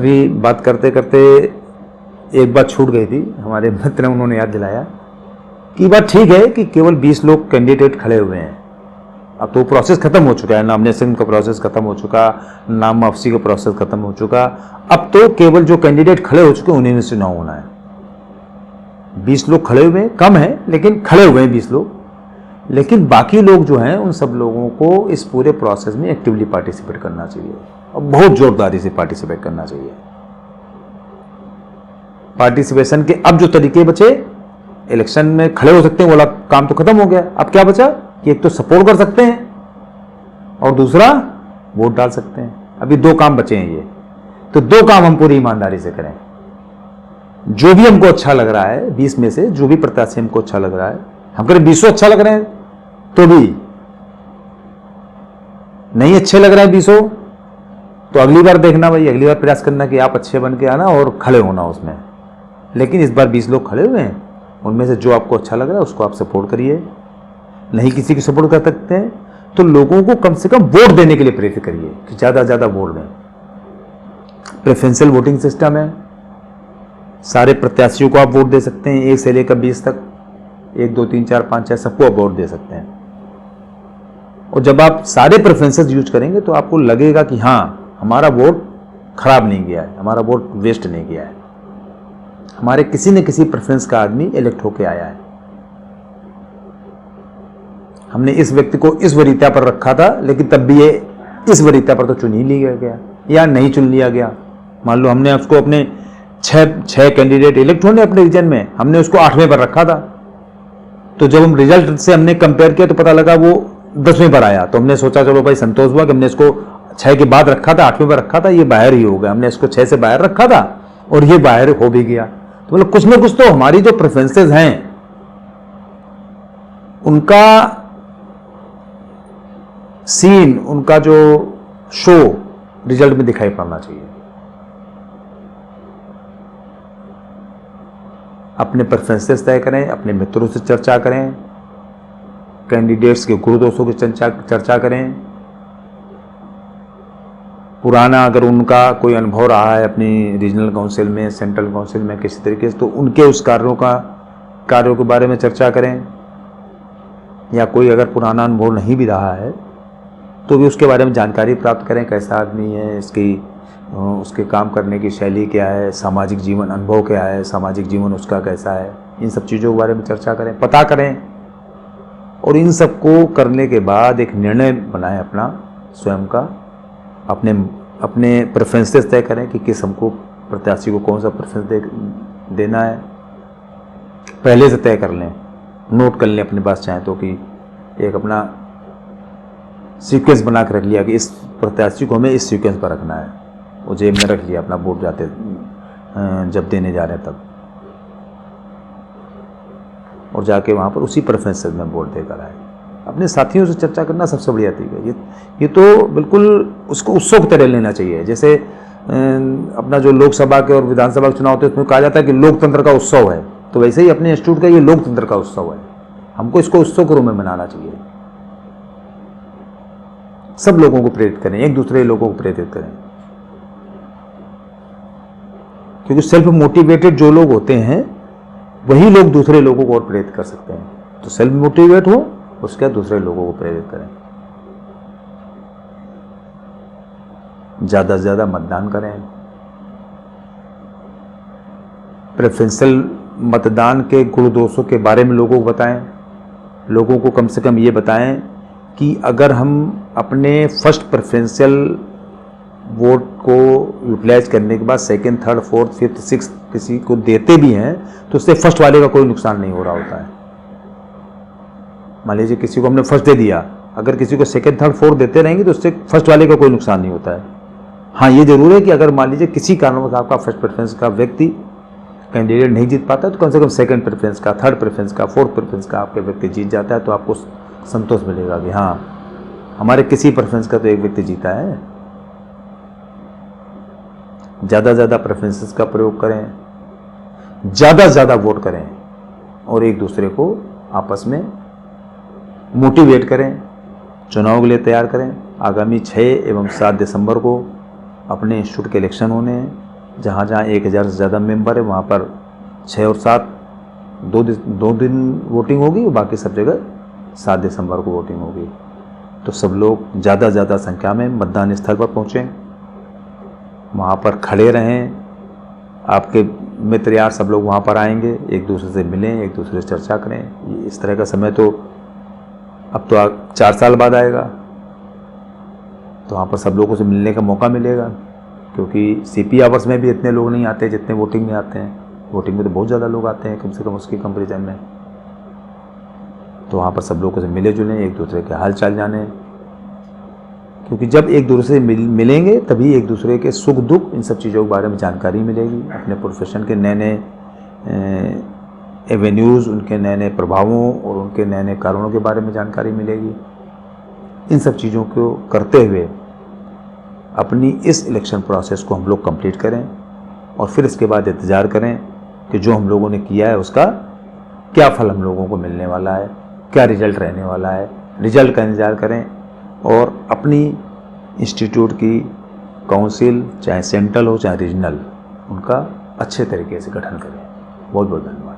अभी बात करते करते एक बात छूट गई थी, हमारे मित्र ने उन्होंने याद दिलाया कि बात ठीक है कि केवल 20 लोग कैंडिडेट खड़े हुए हैं। अब तो प्रोसेस खत्म हो चुका है, नॉमिनेशन का प्रोसेस खत्म हो चुका, नाम वापसी का प्रोसेस खत्म हो चुका। अब तो केवल जो कैंडिडेट खड़े हो चुके हैं उन्हीं में से चुनाव होना है। 20 लोग खड़े हुए हैं, कम है लेकिन खड़े हुए हैं 20 लोग, लेकिन बाकी लोग जो हैं उन सब लोगों को इस पूरे प्रोसेस में एक्टिवली पार्टिसिपेट करना चाहिए और बहुत जोरदारी से पार्टिसिपेट करना चाहिए। पार्टिसिपेशन के अब जो तरीके बचे, इलेक्शन में खड़े हो सकते हैं, वाला काम तो खत्म हो गया। अब क्या बचा कि एक तो सपोर्ट कर सकते हैं और दूसरा वोट डाल सकते हैं। अभी 2 काम बचे हैं ये, तो 2 काम हम पूरी ईमानदारी से करें। जो भी हमको अच्छा लग रहा है 20 में से, जो भी प्रत्याशी हमको अच्छा लग रहा है, हम करें 20 अच्छा लग रहे हैं तो भी, नहीं अच्छे लग रहे हैं 20 तो अगली बार देखना भाई, अगली बार प्रयास करना कि आप अच्छे बन के आना और खड़े होना उसमें। लेकिन इस बार 20 लोग खड़े हुए हैं, उनमें से जो आपको अच्छा लग रहा है उसको आप सपोर्ट करिए। नहीं किसी की सपोर्ट कर सकते हैं तो लोगों को कम से कम वोट देने के लिए प्रेरित करिए कि ज़्यादा से ज़्यादा वोट दें। प्रेफरेंशियल वोटिंग सिस्टम है, सारे प्रत्याशियों को आप वोट दे सकते हैं, 1 से लेकर 20 तक, 1 2 3 4 5 6 सबको आप वोट दे सकते हैं। और जब आप सारे प्रेफरेंसेस यूज करेंगे तो आपको लगेगा कि हाँ हमारा वोट खराब नहीं गया है, हमारा वोट वेस्ट नहीं गया है, हमारे किसी न किसी प्रेफरेंस का आदमी इलेक्ट होके आया है। हमने इस व्यक्ति को इस वरीयता पर रखा था लेकिन तब भी ये इस वरीयता पर तो चुन ही लिया गया या नहीं चुन लिया गया। मान लो हमने उसको अपने 6 कैंडिडेट इलेक्ट होने अपने रीजन में, हमने उसको 8वें पर रखा था, तो जब हम रिजल्ट से हमने कंपेयर किया तो पता लगा वो 10वें पर आया, तो हमने सोचा चलो भाई संतोष हुआ कि हमने इसको 6 के बाद रखा था, 8वें पर रखा था, ये बाहर ही हो गया। हमने इसको 6 से बाहर रखा था और ये बाहर हो भी गया। तो मतलब कुछ ना कुछ तो हमारी जो प्रेफरेंसेस हैं उनका सीन, उनका जो शो रिजल्ट में दिखाई पड़ना चाहिए। अपने प्रेफरेंसेस तय करें, अपने मित्रों से चर्चा करें, कैंडिडेट्स के गुण दोषों की चर्चा करें। पुराना अगर उनका कोई अनुभव रहा है अपनी रीजनल काउंसिल में, सेंट्रल काउंसिल में किसी तरीके से, तो उनके उस कार्यों के बारे में चर्चा करें। या कोई अगर पुराना अनुभव नहीं भी रहा है तो भी उसके बारे में जानकारी प्राप्त करें, कैसा आदमी है, उसके काम करने की शैली क्या है, सामाजिक जीवन अनुभव क्या है, सामाजिक जीवन उसका कैसा है, इन सब चीज़ों के बारे में चर्चा करें, पता करें। और इन सब को करने के बाद एक निर्णय बनाएं अपना स्वयं का, अपने प्रेफरेंसेस तय करें कि किस हमको प्रत्याशी को कौन सा प्रेफरेंस देना है, पहले से तय कर लें, नोट कर लें अपने पास चाहे तो, कि एक अपना सीक्वेंस बना कर रख लिया कि इस प्रत्याशी को हमें इस सीक्वेंस पर रखना है, वो जेब में रख लिया अपना वोट जाते जब देने जा रहे हैं तब, और जाके वहाँ पर उसी प्रेफरेंसेस में वोट देकर आए। अपने साथियों से चर्चा करना सबसे बढ़िया तरीका है। ये तो बिल्कुल उसको उत्सव की तरह लेना चाहिए। जैसे अपना जो लोकसभा के और विधानसभा के चुनाव होते हैं उसमें कहा जाता है कि लोकतंत्र का उत्सव है, तो वैसे ही अपने इंस्टीट्यूट का ये लोकतंत्र का उत्सव है। हमको इसको उत्सव के रूप में मनाना चाहिए। सब लोगों को प्रेरित करें, एक दूसरे लोगों को प्रेरित करें, क्योंकि सेल्फ मोटिवेटेड जो लोग होते हैं वही लोग दूसरे लोगों को और प्रेरित कर सकते हैं। तो सेल्फ मोटिवेट हो, उसके बाद दूसरे लोगों को प्रेरित करें। ज़्यादा से ज़्यादा मतदान करें। प्रेफरेंशियल मतदान के गुण दोषों के बारे में लोगों को बताएं। लोगों को कम से कम ये बताएं कि अगर हम अपने फर्स्ट प्रेफरेंशियल वोट को यूटिलाइज करने के बाद second, third, fourth, fifth, six किसी को देते भी हैं तो उससे फर्स्ट वाले का कोई नुकसान नहीं हो रहा होता है। मान लीजिए किसी को हमने फर्स्ट दे दिया, अगर किसी को सेकंड, थर्ड, फोर्थ देते रहेंगे तो उससे फर्स्ट वाले का कोई नुकसान नहीं होता है। हाँ, ये जरूर है कि अगर मान लीजिए किसी कारणवश आपका फर्स्ट प्रेफरेंस का व्यक्ति कैंडिडेट नहीं जीत पाता तो कम से कम सेकंड प्रेफरेंस का, थर्ड प्रेफरेंस का, फोर्थ प्रेफरेंस का आपके व्यक्ति जीत जाता है, तो आपको संतोष मिलेगा कि हाँ हमारे किसी प्रेफरेंस का तो एक व्यक्ति जीता है। ज़्यादा से ज़्यादा प्रेफरेंसेस का प्रयोग करें, ज़्यादा से ज़्यादा वोट करें और एक दूसरे को आपस में मोटिवेट करें, चुनाव के लिए तैयार करें। आगामी 6 एवं 7 दिसंबर को अपने इंस्टीट्यूट के इलेक्शन होने हैं। जहाँ जहाँ 1000 से ज़्यादा मेंबर है वहाँ पर 6 और 7 दो दिन वोटिंग होगी और बाकी सब जगह 7 दिसंबर को वोटिंग होगी। तो सब लोग ज़्यादा से ज़्यादा संख्या में मतदान स्थल पर पहुँचें, वहाँ पर खड़े रहें। आपके मित्र यार सब लोग वहाँ पर आएंगे, एक दूसरे से मिलें, एक दूसरे से चर्चा करें। इस तरह का समय तो अब तो 4 साल बाद आएगा, तो वहाँ पर सब लोगों से मिलने का मौका मिलेगा, क्योंकि सीपी आवर्स में भी इतने लोग नहीं आते जितने वोटिंग में आते हैं। वोटिंग में तो बहुत ज़्यादा लोग आते हैं, कम से कम उसकी कंपेरिजन में। तो वहाँ पर सब लोगों से मिले जुलें, एक दूसरे के हाल चाल जाने, क्योंकि जब एक दूसरे से मिलेंगे तभी एक दूसरे के सुख दुख इन सब चीज़ों के बारे में जानकारी मिलेगी। अपने प्रोफेशन के नए नए एवेन्यूज़, उनके नए नए प्रभावों और उनके नए नए कारणों के बारे में जानकारी मिलेगी। इन सब चीज़ों को करते हुए अपनी इस इलेक्शन प्रोसेस को हम लोग कंप्लीट करें और फिर इसके बाद इंतज़ार करें कि जो हम लोगों ने किया है उसका क्या फल हम लोगों को मिलने वाला है, क्या रिजल्ट रहने वाला है। रिजल्ट का इंतज़ार करें और अपनी इंस्टीट्यूट की काउंसिल, चाहे सेंट्रल हो चाहे रीजनल, उनका अच्छे तरीके से गठन करें। बहुत बहुत धन्यवाद।